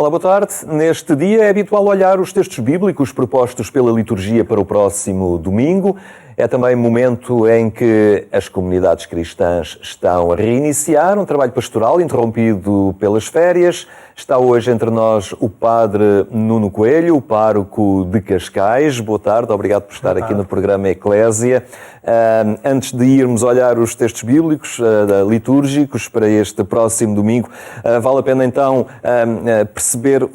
Olá, boa tarde. Neste dia é habitual olhar os textos bíblicos propostos pela liturgia para o próximo domingo. É também momento em que as comunidades cristãs estão a reiniciar um trabalho pastoral interrompido pelas férias. Está hoje entre nós o padre Nuno Coelho, o pároco de Cascais. Boa tarde, obrigado por estar aqui no programa Eclésia. Antes de irmos olhar os textos bíblicos litúrgicos para este próximo domingo, vale a pena então perceber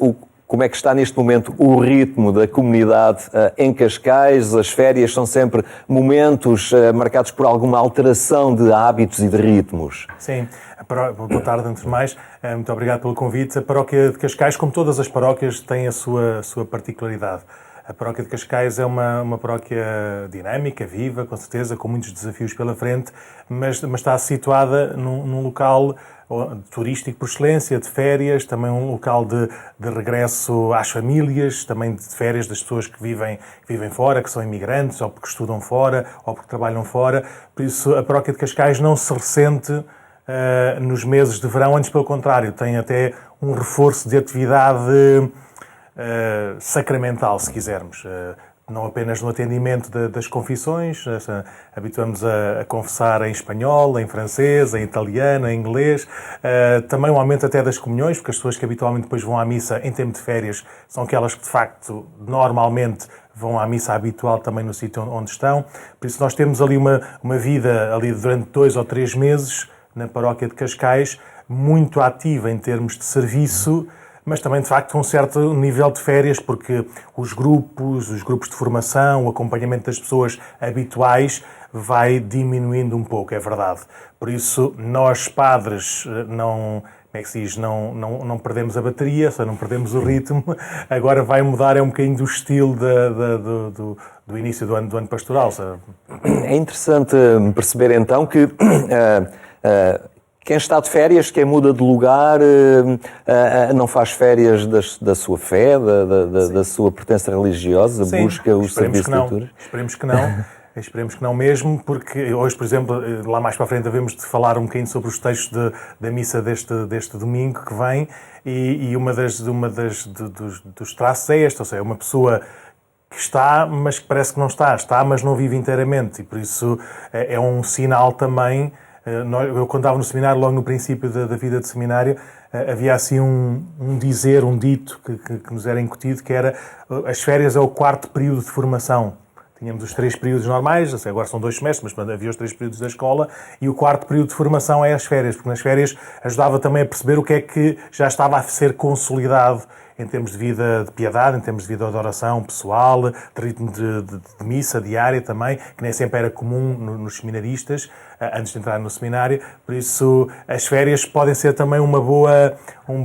como é que está neste momento o ritmo da comunidade em Cascais. As férias são sempre momentos marcados por alguma alteração de hábitos e de ritmos. Sim. Boa tarde, antes de mais. Muito obrigado pelo convite. A paróquia de Cascais, como todas as paróquias, tem a sua particularidade. A paróquia de Cascais é uma paróquia dinâmica, viva, com certeza, com muitos desafios pela frente, mas está situada num local turístico por excelência, de férias, também um local de regresso às famílias, também de férias das pessoas que vivem fora, que são imigrantes, ou porque estudam fora, ou porque trabalham fora. Por isso, a paróquia de Cascais não se ressente nos meses de verão, antes pelo contrário, tem até um reforço de atividade sacramental, se quisermos. Não apenas no atendimento das confissões, habituamos a confessar em espanhol, em francês, em italiano, em inglês. Também um aumento até das comunhões, porque as pessoas que habitualmente depois vão à missa em tempo de férias são aquelas que, de facto, normalmente vão à missa habitual também no sítio onde estão. Por isso nós temos ali uma vida ali durante 2 ou 3 meses na paróquia de Cascais, muito ativa em termos de serviço, mas também, de facto, um certo nível de férias, porque os grupos de formação, o acompanhamento das pessoas habituais vai diminuindo um pouco, é verdade. Por isso, nós, padres, não perdemos a bateria, só não perdemos o ritmo. Agora vai mudar um bocadinho do estilo do início do ano pastoral. Sabe? É interessante perceber, então, que quem está de férias, quem muda de lugar, não faz férias da sua fé, da sua pertença religiosa, sim, busca o serviço de leitura? Esperemos que não. Esperemos que não mesmo, porque hoje, por exemplo, lá mais para a frente havemos de falar um bocadinho sobre os textos da missa deste domingo que vem, e dos traços é este, ou seja, uma pessoa que está, mas que parece que não está, mas não vive inteiramente, e por isso é um sinal também. Eu, quando estava no seminário, logo no princípio da vida de seminário, havia assim um dito que nos era incutido, que era: as férias é o 4º período de formação. Tínhamos os 3 períodos normais, agora são 2 semestres, mas havia os 3 períodos da escola, e o 4º período de formação é as férias, porque nas férias ajudava também a perceber o que é que já estava a ser consolidado em termos de vida de piedade, em termos de vida de oração pessoal, de ritmo de missa diária também, que nem sempre era comum nos seminaristas, antes de entrar no seminário. Por isso, as férias podem ser também um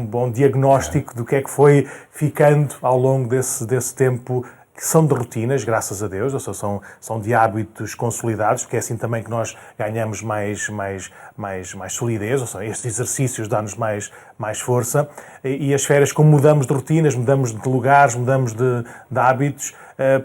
bom diagnóstico do que é que foi ficando ao longo desse tempo, que são de rotinas, graças a Deus, ou seja, são de hábitos consolidados, porque é assim também que nós ganhamos mais solidez, ou seja, estes exercícios dão-nos mais força, e as férias, como mudamos de rotinas, mudamos de lugares, mudamos de hábitos,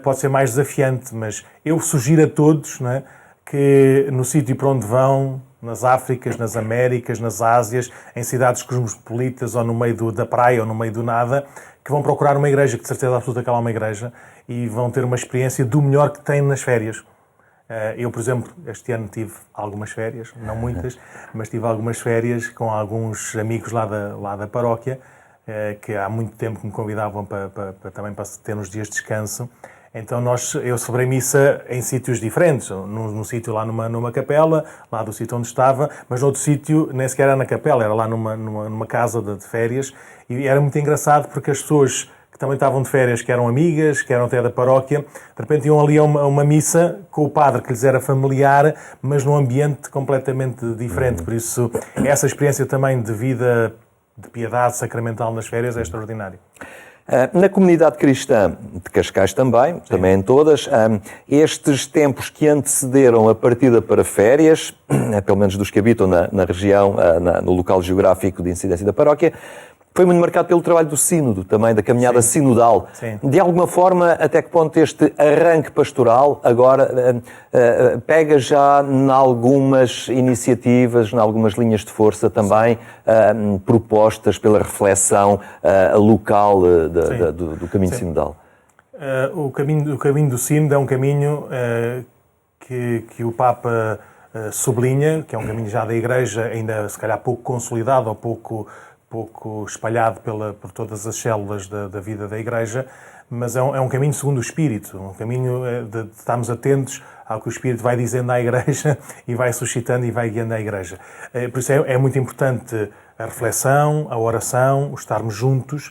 pode ser mais desafiante, mas eu sugiro a todos, não é, que no sítio para onde vão, nas Áfricas, nas Américas, nas Ásias, em cidades cosmopolitas, ou no meio da praia, ou no meio do nada, que vão procurar uma igreja, que de certeza absoluta que ela é uma igreja, e vão ter uma experiência do melhor que têm nas férias. Eu, por exemplo, este ano tive algumas férias, não muitas, mas tive algumas férias com alguns amigos lá da paróquia, que há muito tempo me convidavam também para ter uns dias de descanso. Então eu celebrei missa em sítios diferentes, num sítio lá numa capela, lá do sítio onde estava, mas no outro sítio nem sequer era na capela, era lá numa casa de férias, e era muito engraçado porque as pessoas que também estavam de férias, que eram amigas, que eram até da paróquia, de repente iam ali a uma missa com o padre que lhes era familiar, mas num ambiente completamente diferente. Por isso, essa experiência também de vida, de piedade sacramental nas férias é extraordinária. Na comunidade cristã de Cascais também em todas, estes tempos que antecederam a partida para férias, pelo menos dos que habitam na região, no local geográfico de incidência da paróquia, foi muito marcado pelo trabalho do sínodo, também da caminhada sinodal. Sim. De alguma forma, até que ponto este arranque pastoral agora pega já em algumas iniciativas, em algumas linhas de força também, propostas pela reflexão local do caminho sinodal? O caminho do sínodo é um caminho que o Papa sublinha, que é um caminho já da Igreja, ainda se calhar pouco consolidado ou pouco espalhado por todas as células da vida da Igreja, mas é um caminho segundo o Espírito, um caminho de estarmos atentos ao que o Espírito vai dizendo à Igreja e vai suscitando e vai guiando a Igreja. Por isso é muito importante a reflexão, a oração, o estarmos juntos,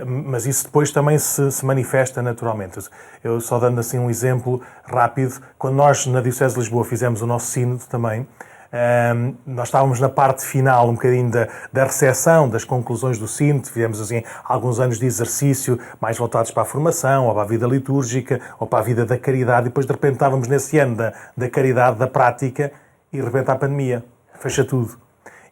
mas isso depois também se manifesta naturalmente. Eu só dando assim um exemplo rápido, quando nós na Diocese de Lisboa fizemos o nosso sínodo também, nós estávamos na parte final um bocadinho da recepção, das conclusões do sínodo, tivemos assim alguns anos de exercício mais voltados para a formação, ou para a vida litúrgica, ou para a vida da caridade, e depois de repente estávamos nesse ano da caridade, da prática, e de repente a pandemia, fecha tudo.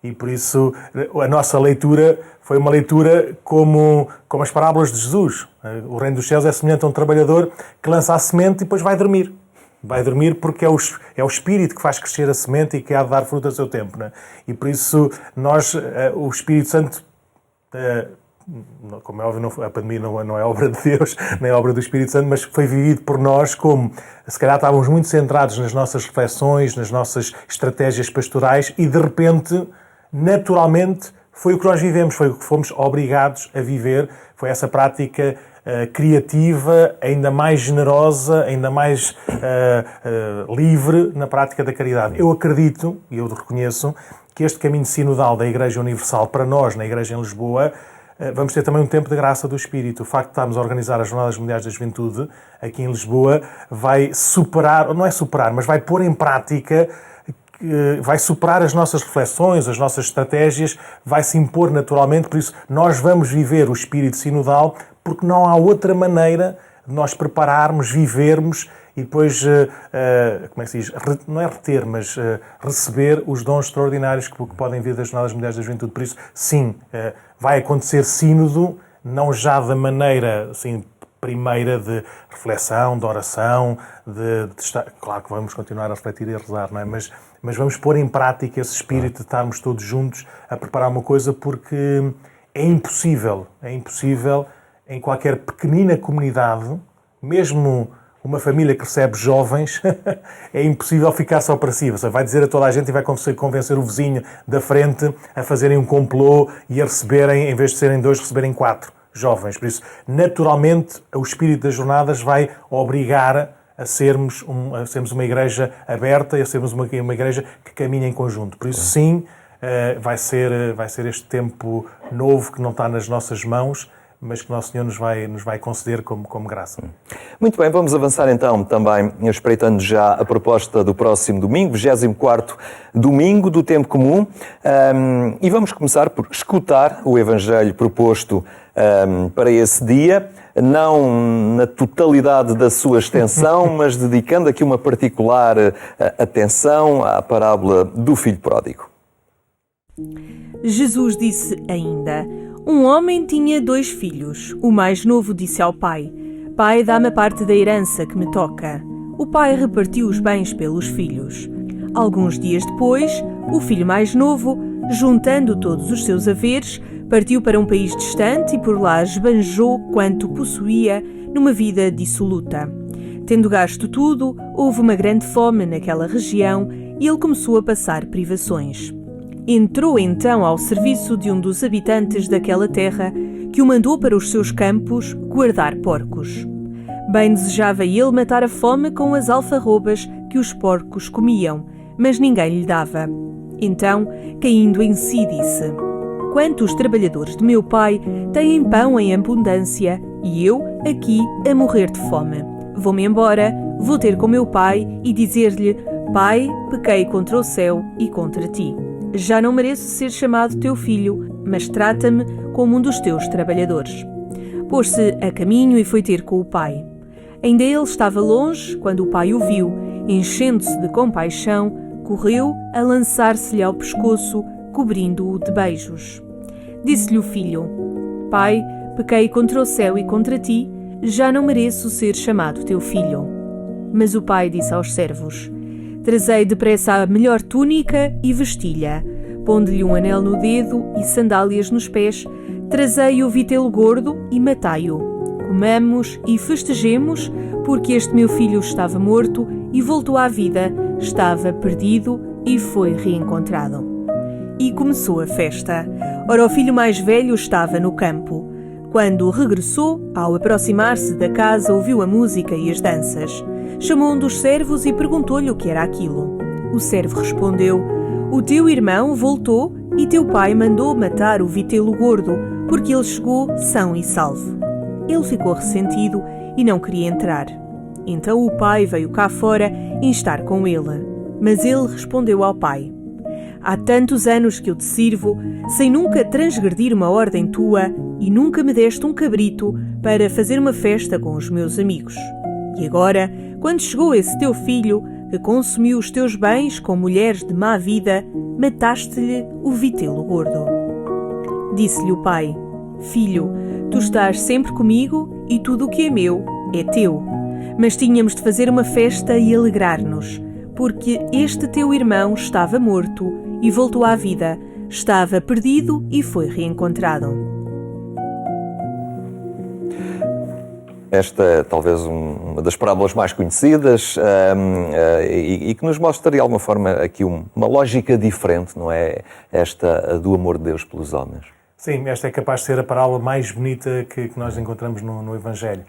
E por isso a nossa leitura foi uma leitura como as parábolas de Jesus. O reino dos céus é semelhante a um trabalhador que lança a semente e depois vai dormir. Vai dormir porque é o Espírito que faz crescer a semente e que há de dar fruto a seu tempo. Não é? E por isso o Espírito Santo, como é óbvio, a pandemia não é obra de Deus, nem é obra do Espírito Santo, mas foi vivido por nós como, se calhar estávamos muito centrados nas nossas reflexões, nas nossas estratégias pastorais e de repente, naturalmente, foi o que nós vivemos, foi o que fomos obrigados a viver, foi essa prática criativa, ainda mais generosa, ainda mais livre na prática da caridade. Eu acredito, e eu reconheço, que este caminho sinodal da Igreja Universal para nós, na Igreja em Lisboa, vamos ter também um tempo de graça do Espírito. O facto de estarmos a organizar as Jornadas Mundiais da Juventude aqui em Lisboa vai superar, não é superar, mas vai pôr em prática, vai superar as nossas reflexões, as nossas estratégias, vai se impor naturalmente, por isso nós vamos viver o espírito sinodal, porque não há outra maneira de nós prepararmos, vivermos e depois, como é que se diz, não é reter, mas receber os dons extraordinários que podem vir das Jornadas Mundiais da Juventude. Por isso, sim, vai acontecer sínodo, não já da maneira, assim, primeira de reflexão, de oração, de estar... Claro que vamos continuar a refletir e a rezar, não é? Mas vamos pôr em prática esse espírito de estarmos todos juntos a preparar uma coisa, porque é impossível em qualquer pequenina comunidade, mesmo uma família que recebe jovens, é impossível ficar só para si. Você vai dizer a toda a gente e vai convencer o vizinho da frente a fazerem um complô e a receberem, em vez de serem 2, receberem 4 jovens. Por isso, naturalmente, o espírito das jornadas vai obrigar a sermos uma igreja aberta e a sermos uma igreja que caminha em conjunto. Por isso, sim, vai ser este tempo novo que não está nas nossas mãos, mas que Nosso Senhor nos vai conceder como graça. Muito bem, vamos avançar então também, espreitando já a proposta do próximo domingo, 24º domingo do Tempo Comum, e vamos começar por escutar o Evangelho proposto para esse dia, não na totalidade da sua extensão, mas dedicando aqui uma particular atenção à parábola do Filho Pródigo. Jesus disse ainda: um homem tinha 2 filhos. O mais novo disse ao pai: Pai, dá-me a parte da herança que me toca. O pai repartiu os bens pelos filhos. Alguns dias depois, o filho mais novo, juntando todos os seus haveres, partiu para um país distante e por lá esbanjou quanto possuía numa vida dissoluta. Tendo gasto tudo, houve uma grande fome naquela região e ele começou a passar privações. Entrou então ao serviço de um dos habitantes daquela terra, que o mandou para os seus campos guardar porcos. Bem desejava ele matar a fome com as alfarrobas que os porcos comiam, mas ninguém lhe dava. Então, caindo em si, disse: Quantos trabalhadores de meu pai têm pão em abundância, e eu aqui a morrer de fome? Vou-me embora, vou ter com meu pai e dizer-lhe: Pai, pequei contra o céu e contra ti. Já não mereço ser chamado teu filho, mas trata-me como um dos teus trabalhadores. Pôs-se a caminho e foi ter com o pai. Ainda ele estava longe, quando o pai o viu, enchendo-se de compaixão, correu a lançar-se-lhe ao pescoço, cobrindo-o de beijos. Disse-lhe o filho: Pai, pequei contra o céu e contra ti, já não mereço ser chamado teu filho. Mas o pai disse aos servos: Trazei depressa a melhor túnica e vestilha, pondo-lhe um anel no dedo e sandálias nos pés, trazei o vitelo gordo e matai-o. Comamos e festejemos, porque este meu filho estava morto e voltou à vida, estava perdido e foi reencontrado. E começou a festa. Ora, o filho mais velho estava no campo. Quando regressou, ao aproximar-se da casa, ouviu a música e as danças. Chamou um dos servos e perguntou-lhe o que era aquilo. O servo respondeu: O teu irmão voltou e teu pai mandou matar o vitelo gordo, porque ele chegou são e salvo. Ele ficou ressentido e não queria entrar. Então o pai veio cá fora instar com ele. Mas ele respondeu ao pai: Há tantos anos que eu te sirvo, sem nunca transgredir uma ordem tua, e nunca me deste um cabrito para fazer uma festa com os meus amigos. E agora, quando chegou esse teu filho, que consumiu os teus bens com mulheres de má vida, mataste-lhe o vitelo gordo. Disse-lhe o pai: Filho, tu estás sempre comigo e tudo o que é meu é teu. Mas tínhamos de fazer uma festa e alegrar-nos, porque este teu irmão estava morto e voltou à vida, estava perdido e foi reencontrado. Esta é talvez uma das parábolas mais conhecidas e que nos mostra de alguma forma aqui uma lógica diferente, não é? Esta do amor de Deus pelos homens. Sim, esta é capaz de ser a parábola mais bonita que nós encontramos no Evangelho.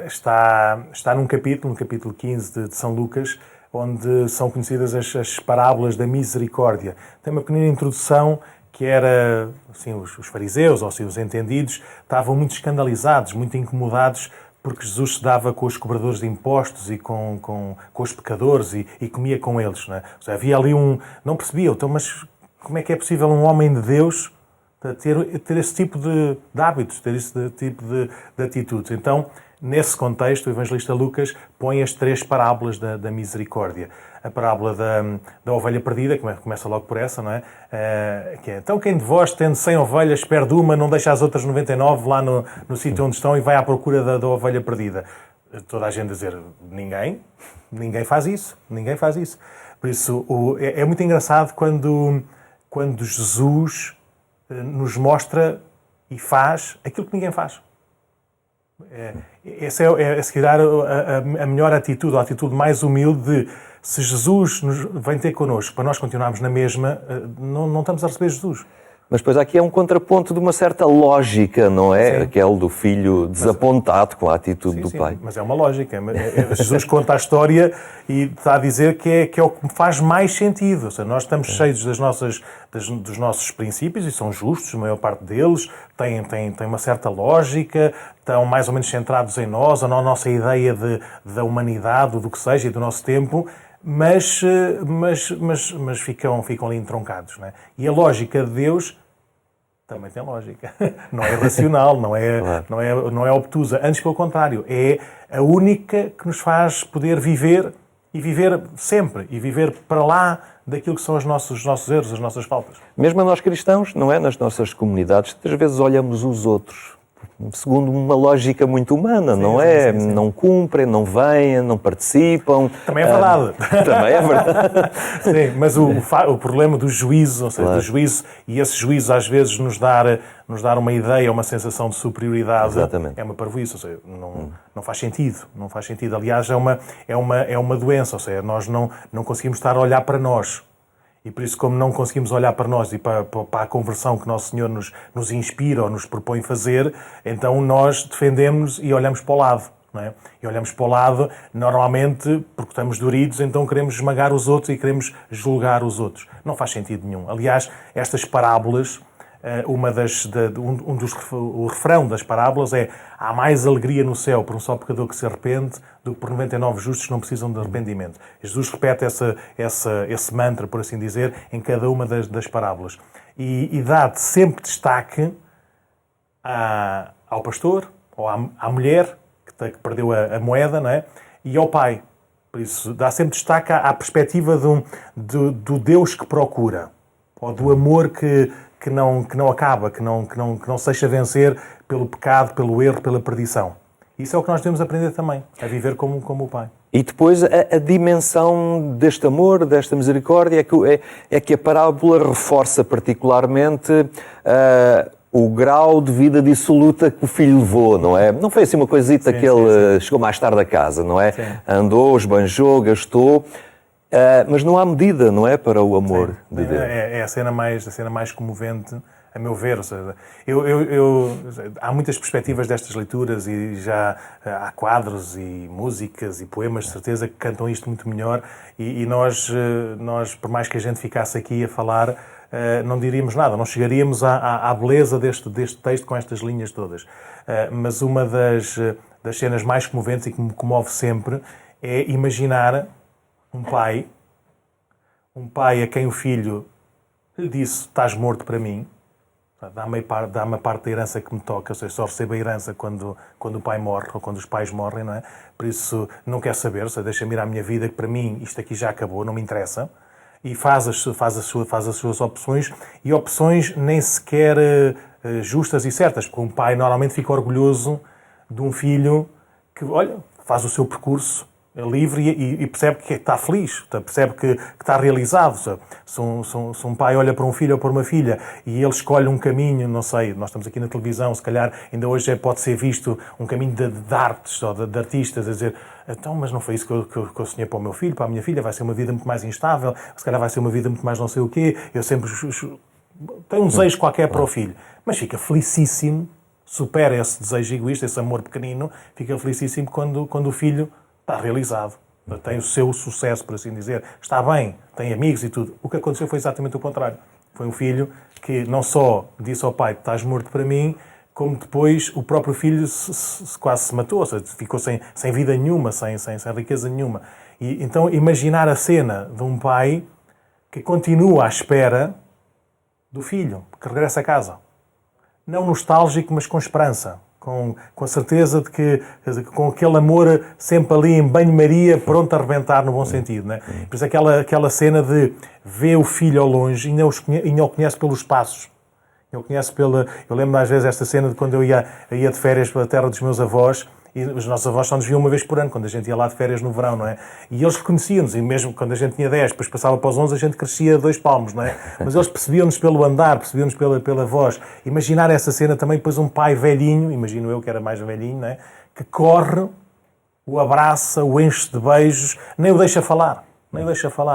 Está num capítulo 15 de São Lucas, onde são conhecidas as parábolas da misericórdia. Tem uma pequena introdução que era, assim, os fariseus, ou assim, os entendidos, estavam muito escandalizados, muito incomodados, porque Jesus se dava com os cobradores de impostos e com os pecadores e comia com eles. Não é? Ou seja, havia ali não percebiam, então, mas como é que é possível um homem de Deus ter esse tipo de hábitos, ter esse tipo de atitudes? Então, nesse contexto, o evangelista Lucas põe as 3 parábolas da misericórdia. A parábola da ovelha perdida, que começa logo por essa, não é? Que é: então quem de vós, tendo 100 ovelhas, perde uma, não deixa as outras 99 lá no sítio onde estão e vai à procura da ovelha perdida? Toda a gente a dizer: ninguém faz isso, ninguém faz isso. Por isso, é muito engraçado quando Jesus nos mostra e faz aquilo que ninguém faz. Essa é se calhar a melhor atitude, a atitude mais humilde de: se Jesus vem ter connosco para nós continuarmos na mesma, não estamos a receber Jesus. Mas depois aqui é um contraponto de uma certa lógica, não é? Sim. Aquele do filho desapontado com a atitude do pai. Mas é uma lógica. Jesus conta a história e está a dizer que é o que faz mais sentido. Ou seja, nós estamos cheios dos nossos princípios, e são justos, a maior parte deles, têm uma certa lógica, estão mais ou menos centrados em nós, na nossa ideia da humanidade, do que seja, e do nosso tempo, mas ficam ali entroncados. Não é? E a lógica de Deus também tem lógica. Não é racional, não é obtusa. Antes, pelo contrário, é a única que nos faz poder viver, e viver sempre, e viver para lá daquilo que são os nossos erros, as nossas faltas. Mesmo a nós cristãos, não é? Nas nossas comunidades, às vezes olhamos os outros segundo uma lógica muito humana, não é? Sim. Não cumprem, não vêm, não participam. Também é verdade. Também é verdade. Sim, mas o problema do juízo, ou seja, do juízo, e esse juízo às vezes nos dar uma ideia, uma sensação de superioridade. Exatamente. É uma parvoíce, ou seja, não faz sentido. Não faz sentido. Aliás, é uma doença, ou seja, nós não conseguimos estar a olhar para nós. E por isso, como não conseguimos olhar para nós e para a conversão que Nosso Senhor nos inspira ou nos propõe fazer, então nós defendemos e olhamos para o lado. Não é? E olhamos para o lado, normalmente, porque estamos doridos, então queremos esmagar os outros e queremos julgar os outros. Não faz sentido nenhum. Aliás, estas parábolas, o refrão das parábolas é: há mais alegria no céu por um só pecador que se arrepende do que por 99 justos que não precisam de arrependimento. Jesus repete esse mantra, por assim dizer, em cada uma das parábolas. E dá sempre destaque ao pastor, ou à mulher que perdeu a moeda, não é? E ao pai. Por isso, dá sempre destaque à perspectiva do Deus que procura, ou do amor que que não acaba, que não se deixa vencer pelo pecado, pelo erro, pela perdição. Isso é o que nós devemos aprender também, a viver como o Pai. E depois a dimensão deste amor, desta misericórdia, é que a parábola reforça particularmente o grau de vida dissoluta que o filho levou, não é? Não foi assim uma coisita que ele chegou mais tarde a casa, não é? Sim. Andou, esbanjou, gastou, mas não há medida, não é, para o amor de Deus. É a cena mais comovente, a meu ver. Ou seja, há muitas perspectivas destas leituras e já há quadros e músicas e poemas, de certeza, que cantam isto muito melhor e nós, por mais que a gente ficasse aqui a falar, não diríamos nada, não chegaríamos à beleza deste texto com estas linhas todas. Mas uma das cenas mais comoventes e que me comove sempre é imaginar um pai a quem o filho lhe disse: estás morto para mim, dá-me a parte da herança que me toca, ou seja, só recebo a herança quando o pai morre ou quando os pais morrem, não é? Por isso não quer saber, ou seja, deixa-me ir à minha vida, que para mim isto aqui já acabou, não me interessa. E faz as suas opções, e opções nem sequer justas e certas, porque um pai normalmente fica orgulhoso de um filho que, olha, faz o seu percurso livre e percebe que está feliz, percebe que está realizado. Se um pai olha para um filho ou para uma filha e ele escolhe um caminho, não sei, nós estamos aqui na televisão, se calhar ainda hoje pode ser visto um caminho de artes ou de artistas, a dizer: então, mas não foi isso que eu sonhei para o meu filho, para a minha filha, vai ser uma vida muito mais instável, se calhar vai ser uma vida muito mais não sei o quê, eu sempre tenho um desejo qualquer para o filho, mas fica felicíssimo, supera esse desejo egoísta, esse amor pequenino, fica felicíssimo quando o filho está realizado, tem o seu sucesso, por assim dizer, está bem, tem amigos e tudo. O que aconteceu foi exatamente o contrário. Foi um filho que não só disse ao pai: estás morto para mim, como depois o próprio filho quase se matou, ou seja, ficou sem vida nenhuma, sem riqueza nenhuma. E então imaginar a cena de um pai que continua à espera do filho, que regressa a casa. Não nostálgico, mas com esperança. Com a certeza de que, com aquele amor sempre ali em banho-maria, pronto a arrebentar no bom sentido, não é? Por isso aquela cena de ver o filho ao longe e não o conhece pelos passos. Eu lembro às vezes esta cena de quando eu ia de férias para a terra dos meus avós, e os nossos avós só nos viam uma vez por ano, quando a gente ia lá de férias no verão, não é? E eles reconheciam-nos, e mesmo quando a gente tinha 10, depois passava para os 11, a gente crescia 2 palmos, não é? Mas eles percebiam-nos pelo andar, percebiam-nos pela voz. Imaginar essa cena também, depois um pai velhinho, imagino eu que era mais velhinho, não é? Que corre, o abraça, o enche de beijos, nem o deixa falar.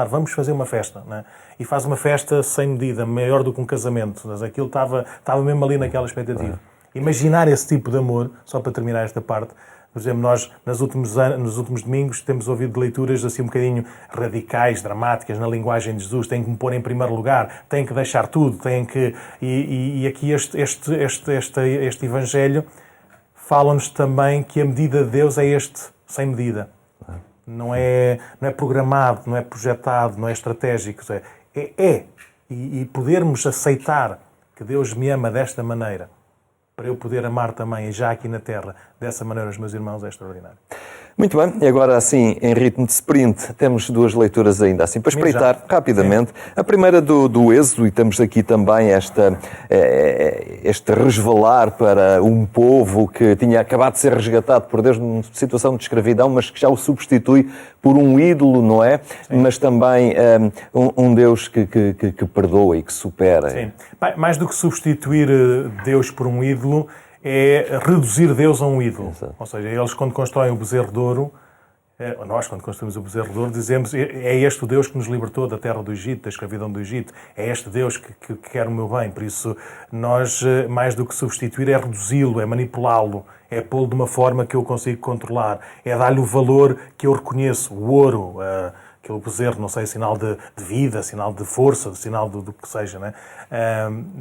Vamos fazer uma festa, não é? E faz uma festa sem medida, maior do que um casamento. Mas aquilo estava mesmo ali naquela expectativa. Imaginar esse tipo de amor, só para terminar esta parte, por exemplo, nós nos últimos domingos temos ouvido leituras assim um bocadinho radicais, dramáticas, na linguagem de Jesus: tem que me pôr em primeiro lugar, tem que deixar tudo, tem que... E aqui este Evangelho fala-nos também que a medida de Deus é sem medida. Não é programado, não é projetado, não é estratégico. E podermos aceitar que Deus me ama desta maneira, para eu poder amar também, já aqui na Terra, dessa maneira os meus irmãos, é extraordinário. Muito bem, e agora assim, em ritmo de sprint, temos 2 leituras ainda assim para espreitar rapidamente. Sim. A primeira do Êxodo, e temos aqui também este resvalar para um povo que tinha acabado de ser resgatado por Deus numa situação de escravidão, mas que já o substitui por um ídolo, não é? Sim. Mas também um Deus que perdoa e que supera. Sim. Mais do que substituir Deus por um ídolo, é reduzir Deus a um ídolo. Exato. Ou seja, eles quando constroem o bezerro de ouro, nós quando construímos o bezerro de ouro, dizemos: é este o Deus que nos libertou da terra do Egito, da escravidão do Egito, é este Deus que quer o meu bem. Por isso, nós, mais do que substituir, é reduzi-lo, é manipulá-lo, é pô-lo de uma forma que eu consigo controlar, é dar-lhe o valor que eu reconheço, o ouro, aquele bezerro, não sei, sinal de vida, sinal de força, sinal do que seja, né?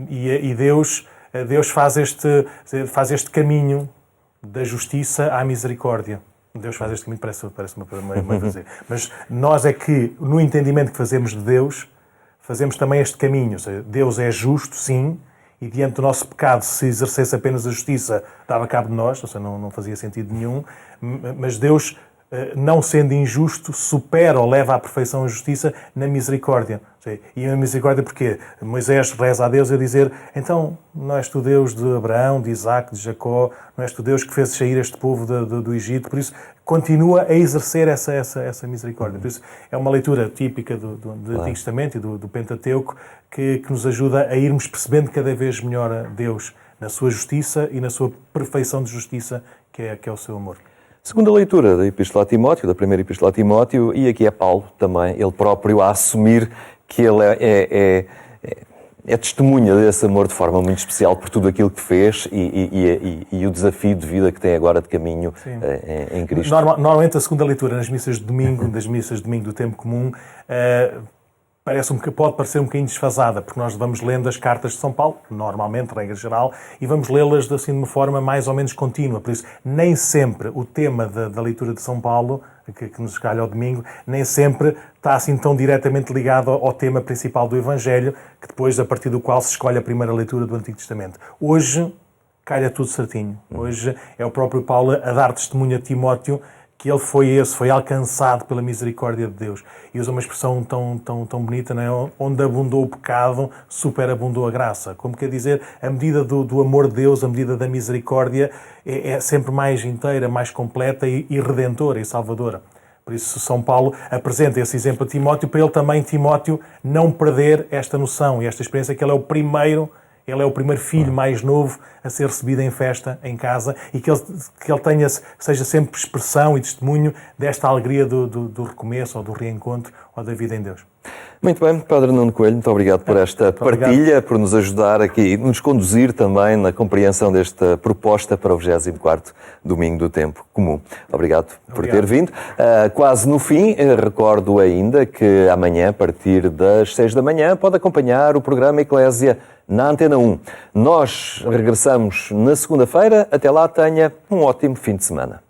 E Deus faz este caminho da justiça à misericórdia. Deus faz este caminho, parece uma fazer. Mas nós é que, no entendimento que fazemos de Deus, fazemos também este caminho. Ou seja, Deus é justo, sim, e diante do nosso pecado, se exercesse apenas a justiça, dava cabo de nós, ou seja, não fazia sentido nenhum. Mas Deus não sendo injusto, supera ou leva à perfeição a justiça na misericórdia. E a misericórdia porquê? Moisés reza a Deus a dizer, então não és tu Deus de Abraão, de Isaac, de Jacó, não és tu Deus que fez sair este povo do Egito, por isso continua a exercer essa misericórdia. Por isso é uma leitura típica do Antigo Testamento e do Pentateuco que nos ajuda a irmos percebendo cada vez melhor a Deus na sua justiça e na sua perfeição de justiça, que é o seu amor. Segunda leitura da Epístola a Timóteo, da primeira Epístola a Timóteo, e aqui é Paulo também, ele próprio a assumir que ele é testemunha desse amor de forma muito especial por tudo aquilo que fez e o desafio de vida que tem agora de caminho em Cristo. Normalmente a segunda leitura nas missas de domingo, das missas de domingo do tempo comum, pode parecer um bocadinho desfasada, porque nós vamos lendo as cartas de São Paulo, normalmente, regra geral, e vamos lê-las assim de uma forma mais ou menos contínua. Por isso, nem sempre o tema da leitura de São Paulo, que nos calha ao domingo, nem sempre está assim tão diretamente ligado ao tema principal do Evangelho, que depois, a partir do qual se escolhe a primeira leitura do Antigo Testamento. Hoje, calha tudo certinho. Hoje é o próprio Paulo a dar testemunho a Timóteo que ele foi alcançado pela misericórdia de Deus. E usa uma expressão tão bonita, não é? Onde abundou o pecado, superabundou a graça. Como quer dizer, a medida do amor de Deus, a medida da misericórdia, é sempre mais inteira, mais completa e redentora e salvadora. Por isso, São Paulo apresenta esse exemplo a Timóteo, para ele também, Timóteo, não perder esta noção e esta experiência que ele é o primeiro filho mais novo a ser recebido em festa, em casa, e que ele seja sempre expressão e testemunho desta alegria do recomeço, ou do reencontro, ou da vida em Deus. Muito bem, Padre Nuno Coelho, muito obrigado por esta partilha, por nos ajudar aqui, nos conduzir também na compreensão desta proposta para o 24º Domingo do Tempo Comum. Obrigado por ter vindo. Quase no fim, recordo ainda que amanhã, a partir das 6 da manhã, pode acompanhar o programa Eclésia na Antena 1. Nós regressamos na segunda-feira. Até lá, tenha um ótimo fim de semana.